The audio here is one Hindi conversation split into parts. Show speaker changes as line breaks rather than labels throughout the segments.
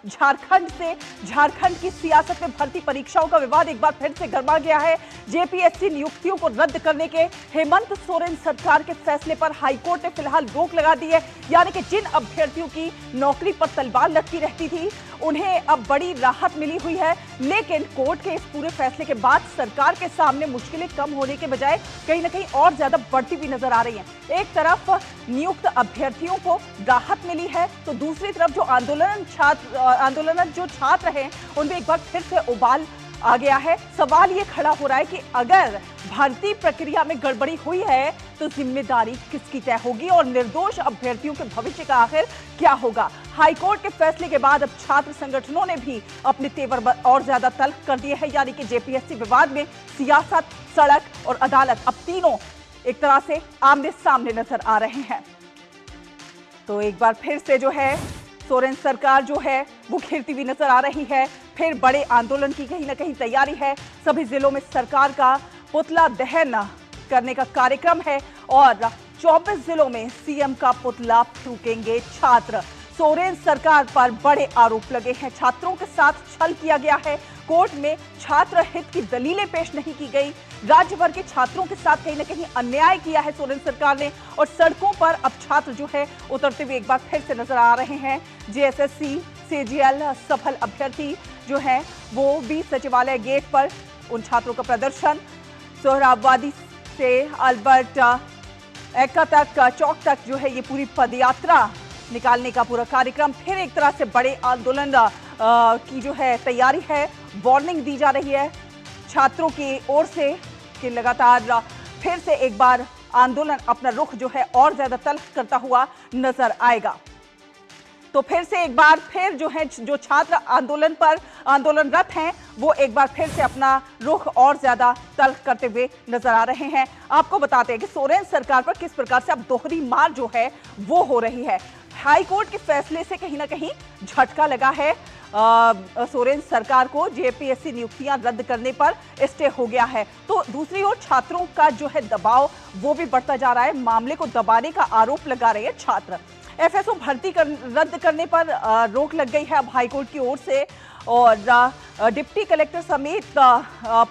झारखंड की सियासत में भर्ती परीक्षाओं का विवाद एक बार फिर से गरमा गया है। जेपीएससी नियुक्तियों को रद्द करने के हेमंत सोरेन सरकार के फैसले पर हाईकोर्ट ने फिलहाल रोक लगा दी है। यानी कि जिन अभ्यर्थियों की नौकरी पर तलवार लटकी रहती थी उन्हें अब बड़ी राहत मिली हुई है। लेकिन कोर्ट के इस पूरे फैसले के बाद सरकार के सामने मुश्किलें कम होने के बजाय कहीं ना कहीं और ज्यादा बढ़ती हुई नजर आ रही हैं। एक तरफ नियुक्त अभ्यर्थियों को राहत मिली है तो दूसरी तरफ जो आंदोलन जो छात्र हैं उनमें एक बार फिर से उबाल आ गया है। सवाल ये खड़ा हो रहा है कि अगर भर्ती प्रक्रिया में गड़बड़ी हुई है तो जिम्मेदारी किसकी तय होगी और निर्दोष अभ्यर्थियों के भविष्य का आखिर क्या होगा। हाईकोर्ट के फैसले के बाद अब छात्र संगठनों ने भी अपने तेवर और ज्यादा तल्ख कर दिए हैं। यानी कि जेपीएससी विवाद में सियासत, सड़क और अदालत अब तीनों एक तरह से आमने सामने नजर आ रहे हैं। तो एक बार फिर से जो है सोरेन सरकार जो है वो घिरती हुई नजर आ रही है। फिर बड़े आंदोलन की कहीं ना कहीं तैयारी है। सभी जिलों में सरकार का पुतला दहन करने का कार्यक्रम है और 24 जिलों में सीएम का पुतला फूकेंगे छात्र। सोरेन सरकार पर बड़े आरोप लगे हैं। छात्रों के साथ छल किया गया है। कोर्ट में छात्र हित की दलीलें पेश नहीं की गई। राज्य भर के छात्रों के साथ कहीं ना कहीं अन्याय किया है सोरेन सरकार ने और सड़कों पर अब छात्र जो है उतरते हुए एक बार फिर से नजर आ रहे हैं। जेएसएससी सीजीएल सफल अभ्यर्थी जो है वो भी सचिवालय गेट पर उन छात्रों का प्रदर्शन, सोहराबवादी से अल्बर्ट एक्का तक चौक तक जो है ये पूरी पदयात्रा निकालने का पूरा कार्यक्रम। फिर एक तरह से बड़े आंदोलन की जो है तैयारी है। वार्निंग दी जा रही है छात्रों की ओर से कि लगातार फिर से एक बार आंदोलन अपना रुख जो है और ज्यादा तल्ख करता हुआ नजर आएगा। तो फिर से एक बार फिर जो है जो छात्र आंदोलनरत हैं वो एक बार फिर से अपना रुख और ज्यादा तल्ख करते हुए नजर आ रहे हैं। आपको बताते हैं कि सोरेन सरकार पर किस प्रकार से अब दोहरी मार जो है वो हो रही है। हाई कोर्ट के फैसले से कहीं ना कहीं झटका लगा है सोरेन सरकार को। जेपीएससी नियुक्तियां रद्द करने पर स्टे हो गया है तो दूसरी ओर छात्रों का जो है दबाव वो भी बढ़ता जा रहा है। मामले को दबाने का आरोप लगा रहे हैं छात्र। एफएसओ भर्ती रद्द करने पर रोक लग गई है अब हाईकोर्ट की ओर से और डिप्टी कलेक्टर समेत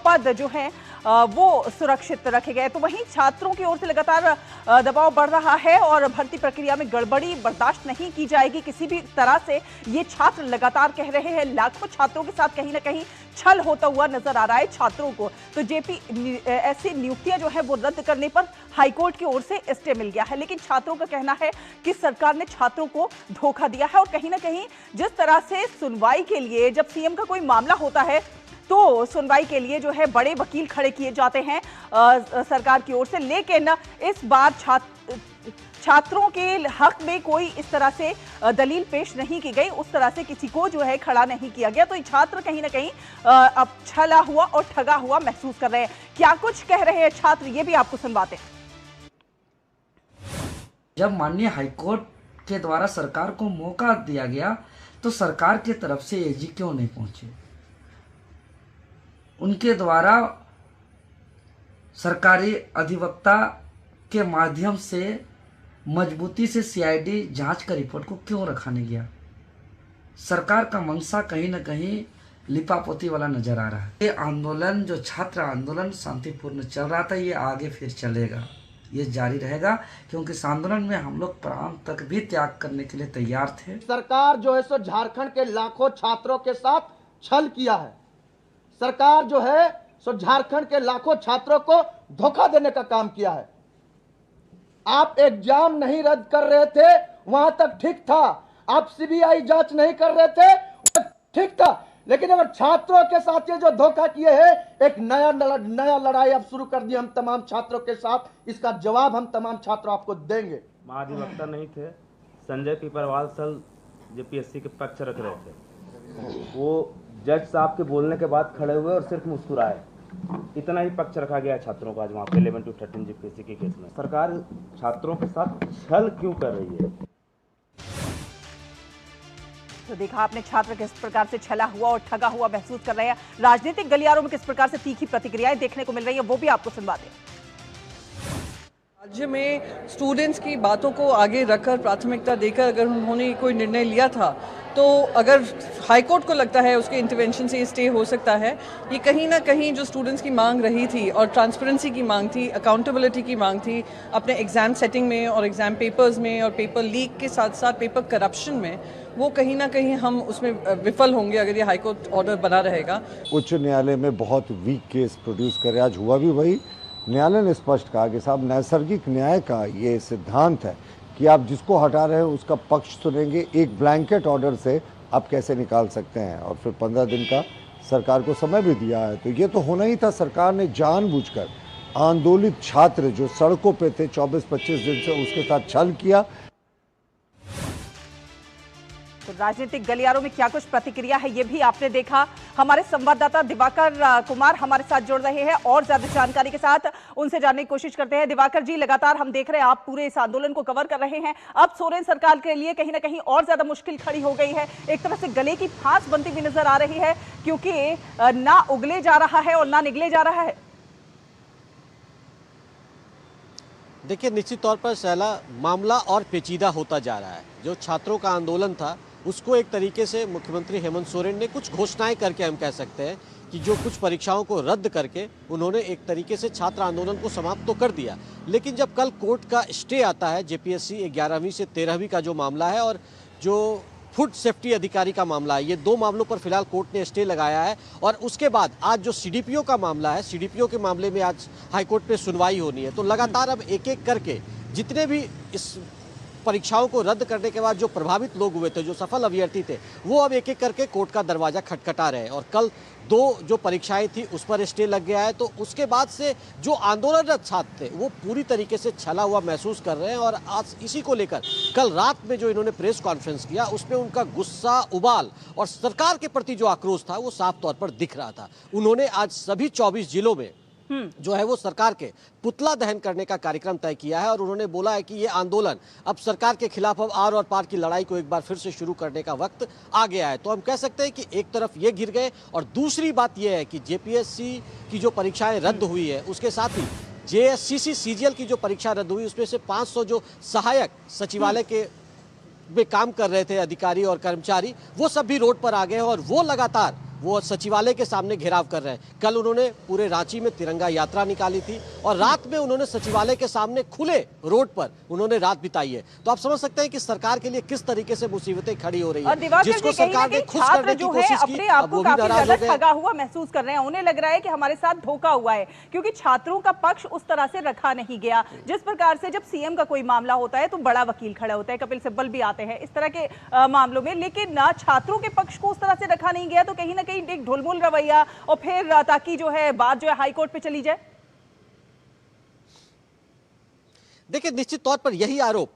पद जो है वो सुरक्षित रखे गए। तो वहीं छात्रों की ओर से लगातार दबाव बढ़ रहा है और भर्ती प्रक्रिया में गड़बड़ी बर्दाश्त नहीं की जाएगी किसी भी तरह से, ये छात्र लगातार कह रहे हैं। लाखों छात्रों के साथ कहीं ना कहीं छल होता हुआ नजर आ रहा है छात्रों को। तो जेपीएससी नियुक्तियां जो है वो रद्द करने पर हाईकोर्ट की ओर से स्टे मिल गया है। लेकिन छात्रों का कहना है कि सरकार ने छात्रों को धोखा दिया है और कहीं ना कहीं जिस तरह से सुनवाई के लिए जब सीएम का कोई मामला होता है तो सुनवाई के लिए जो है बड़े वकील खड़े किए जाते हैं सरकार की ओर से, लेकिन इस बार छात्रों के हक में कोई इस तरह से दलील पेश नहीं की गई, उस तरह से किसी को जो है खड़ा नहीं किया गया। तो ये छात्र कहीं ना कहीं अब छला हुआ और ठगा हुआ महसूस कर रहे हैं। क्या कुछ कह रहे हैं छात्र ये भी आपको सुनवाते हैं।
जब माननीय हाईकोर्ट के द्वारा सरकार को मौका दिया गया तो सरकार की तरफ से एजी क्यों नहीं पहुंचे? उनके द्वारा सरकारी अधिवक्ता के माध्यम से मजबूती से सीआईडी जांच का रिपोर्ट को क्यों रखा नहीं गया? सरकार का मंशा कहीं न कहीं लिपापोती वाला नजर आ रहा है। ये आंदोलन जो छात्र आंदोलन शांतिपूर्ण चल रहा था ये आगे फिर चलेगा, ये जारी रहेगा क्योंकि इस आंदोलन में हम लोग प्राण तक भी त्याग करने के लिए तैयार थे।
सरकार जो है सो झारखंड के लाखों छात्रों के साथ छल किया है। सरकार जो है सो झारखंड के लाखों छात्रों को धोखा देने का काम किया है। आप एग्जाम नहीं रद्द कर रहे थे वहां तक ठीक था, आप सीबीआई जांच नहीं कर रहे थे ठीक था, लेकिन अगर छात्रों के साथ ये जो धोखा किए हैं एक नया लड़ाई अब शुरू कर दी हम तमाम छात्रों के साथ, इसका जवाब हम तमाम छात्र आपको देंगे।
महाधिवक्ता नहीं थे, संजय पीपरवाल सर जेपीएससी के पक्ष रख रहे थे, वो जज साहब के बोलने के बाद खड़े हुए और सिर्फ मुस्कुराए, इतना ही पक्ष रखा गया छात्रों का आज वहाँ पे 11 to 13 जेपीएससी के केस में। सरकार छात्रों के साथ छल क्यों कर रही है?
तो देखा आपने छात्र किस प्रकार से छला हुआ और ठगा हुआ महसूस कर रहे हैं। राजनीतिक गलियारों में किस प्रकार से तीखी प्रतिक्रियाएं देखने को मिल रही है वो भी आपको सुनवा दें।
राज्य में स्टूडेंट्स की बातों को आगे रखकर प्राथमिकता देकर अगर उन्होंने कोई निर्णय लिया था तो अगर हाई कोर्ट को लगता है उसके इंटरवेंशन से ये स्टे हो सकता है, ये कहीं ना कहीं जो स्टूडेंट्स की मांग रही थी और ट्रांसपेरेंसी की मांग थी, अकाउंटेबिलिटी की मांग थी अपने एग्ज़ाम सेटिंग में और एग्ज़ाम पेपर्स में और पेपर लीक के साथ साथ पेपर करप्शन में, वो कहीं ना कहीं हम उसमें विफल होंगे अगर ये हाई कोर्ट ऑर्डर बना रहेगा।
उच्च न्यायालय में बहुत वीक केस प्रोड्यूस करे, आज हुआ भी वही। न्यायालय ने स्पष्ट कहा कि साहब नैसर्गिक न्याय का ये सिद्धांत है कि आप जिसको हटा रहे हो उसका पक्ष सुनेंगे, एक ब्लैंकेट ऑर्डर से आप कैसे निकाल सकते हैं। और फिर 15 दिन का सरकार को समय भी दिया है। तो ये तो होना ही था। सरकार ने जानबूझकर आंदोलित छात्र जो सड़कों पे थे 24-25 दिन से, उसके साथ छल किया।
तो राजनीतिक गलियारों में क्या कुछ प्रतिक्रिया है ये भी आपने देखा। हमारे संवाददाता दिवाकर कुमार हमारे साथ जुड़ रहे हैं और ज्यादा जानकारी के साथ उनसे जानने की कोशिश करते हैं। दिवाकर जी, लगातार हम देख रहे हैं आप पूरे इस आंदोलन को कवर कर रहे हैं। अब सोरेन सरकार के लिए कहीं ना कहीं और ज्यादा मुश्किल खड़ी हो गई है, एक तरह से गले की फांस बनती हुई नजर आ रही है, क्योंकि ना उगले जा रहा है और ना निगले जा रहा है।
देखिए, निश्चित तौर पर शैला, मामला और पेचीदा होता जा रहा है। जो छात्रों का आंदोलन था उसको एक तरीके से मुख्यमंत्री हेमंत सोरेन ने कुछ घोषणाएं करके, हम कह सकते हैं कि जो कुछ परीक्षाओं को रद्द करके उन्होंने एक तरीके से छात्र आंदोलन को समाप्त तो कर दिया। लेकिन जब कल कोर्ट का स्टे आता है, जेपीएससी 11वीं से 13वीं का जो मामला है और जो फूड सेफ्टी अधिकारी का मामला है, ये दो मामलों पर फिलहाल कोर्ट ने स्टे लगाया है। और उसके बाद आज जो सीडीपीओ का मामला है, सीडीपीओ के मामले में आज हाईकोर्ट पे सुनवाई होनी है। तो लगातार अब एक एक करके जितने भी इस परीक्षाओं को रद्द करने के बाद जो प्रभावित लोग हुए थे, जो सफल अभ्यर्थी थे, वो अब एक एक करके कोर्ट का दरवाजा खटखटा रहे हैं। और कल दो जो परीक्षाएं थी उस पर स्टे लग गया है। तो उसके बाद से जो आंदोलनरत छात्र थे वो पूरी तरीके से छला हुआ महसूस कर रहे हैं। और आज इसी को लेकर कल रात में जो इन्होंने प्रेस कॉन्फ्रेंस किया उसमें उनका गुस्सा, उबाल और सरकार के प्रति जो आक्रोश था वो साफ तौर पर दिख रहा था। उन्होंने आज सभी 24 जिलों में जो है वो सरकार के पुतला दहन करने का कार्यक्रम तय किया है। और उन्होंने बोला है कि ये आंदोलन अब सरकार के खिलाफ अब आर और पार की लड़ाई को एक बार फिर से शुरू करने का वक्त आ गया है। तो हम कह सकते हैं कि एक तरफ ये घिर गए और दूसरी बात यह है कि जेपीएससी की जो परीक्षाएं रद्द हुई है उसके साथ ही जेएससीसी सीजीएल की जो परीक्षा रद्द हुई उसमें से 500 जो सहायक सचिवालय के में काम कर रहे थे अधिकारी और कर्मचारी, वो सब भी रोड पर आ गए हैं और वो लगातार वो सचिवालय के सामने घेराव कर रहे हैं। कल उन्होंने पूरे रांची में तिरंगा यात्रा निकाली थी और रात में उन्होंने सचिवालय के सामने खुले रोड पर उन्होंने रात बिताई है। तो आप समझ सकते हैं कि सरकार के लिए किस तरीके से मुसीबतें खड़ी हो रही है। जिसको सरकार ने खुश करने की कोशिश की, अब वो भी नाराज हो गए,
ठगा हुआ महसूस कर रहे हैं। उन्हें लग रहा है कि हमारे साथ धोखा हुआ है, क्योंकि छात्रों का पक्ष उस तरह से रखा नहीं गया जिस प्रकार से जब सीएम का कोई मामला होता है तो बड़ा वकील खड़ा होता है, कपिल सिब्बल भी आते हैं इस तरह के मामलों में, लेकिन छात्रों के पक्ष को उस तरह से रखा नहीं गया। तो कहीं ना कहीं एक ढुलमुल रवैया और फिर ताकि जो है बात जो है हाई कोर्ट पे चली जाए।
देखिए, निश्चित तौर पर यही आरोप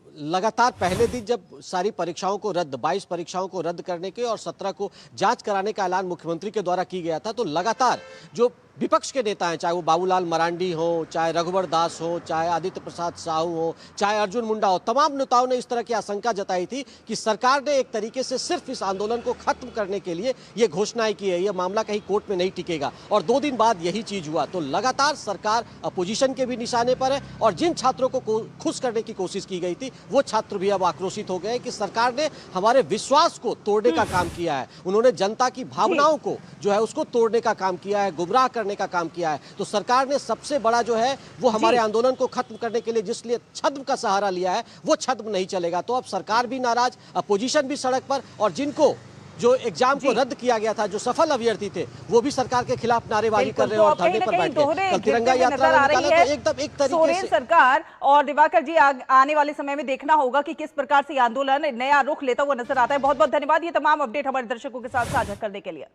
लगातार पहले दिन जब सारी परीक्षाओं को रद्द, 22 परीक्षाओं को रद्द करने के और 17 को जांच कराने का ऐलान मुख्यमंत्री के द्वारा की गया था, तो लगातार जो विपक्ष के नेता हैं, चाहे वो बाबूलाल मरांडी हो, चाहे रघुवर दास हो, चाहे आदित्य प्रसाद साहू हो, चाहे अर्जुन मुंडा हो, तमाम नेताओं ने इस तरह की आशंका जताई थी कि सरकार ने एक तरीके से सिर्फ इस आंदोलन को खत्म करने के लिए ये घोषणाएं की है, ये मामला कहीं कोर्ट में नहीं टिकेगा। और 2 दिन बाद यही चीज हुआ। तो लगातार सरकार अपोजिशन के भी निशाने पर है और जिन छात्रों को खुश करने की कोशिश की गई थी वो छात्र भी अब आक्रोशित हो गए कि सरकार ने हमारे विश्वास को तोड़ने का काम किया है। उन्होंने जनता की भावनाओं को जो है उसको तोड़ने का काम किया है, गुमराह करने का काम किया है। तो सरकार ने सबसे बड़ा जो है वो हमारे आंदोलन को खत्म करने के लिए जिसलिए छद्म का सहारा लिया है वो छद्म नहीं चलेगा। तो अब सरकार भी नाराज, अपोजिशन भी सड़क पर, और जिनको जो एग्जाम को रद्द किया गया था, जो सफल अभ्यर्थी थे, वो भी सरकार के खिलाफ नारेबाजी कर रहे हैं और धरने पर बैठ गए। तिरंगा यात्रा निकाला तो एकदम एक तरीके
सोरेन
से
सरकार। और दिवाकर जी, आने वाले समय में देखना होगा कि किस प्रकार से आंदोलन नया रुख लेता हुआ नजर आता है। बहुत बहुत धन्यवाद ये तमाम अपडेट हमारे दर्शकों के साथ साझा करने के लिए।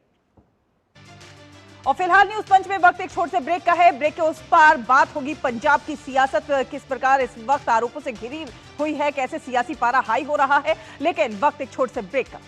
और फिलहाल न्यूज पंच में वक्त एक छोटे से ब्रेक का है। ब्रेक के उस पार बात होगी पंजाब की सियासत किस प्रकार इस वक्त आरोपों से घिरी हुई है, कैसे सियासी पारा हाई हो रहा है। लेकिन वक्त एक छोटे से ब्रेक का।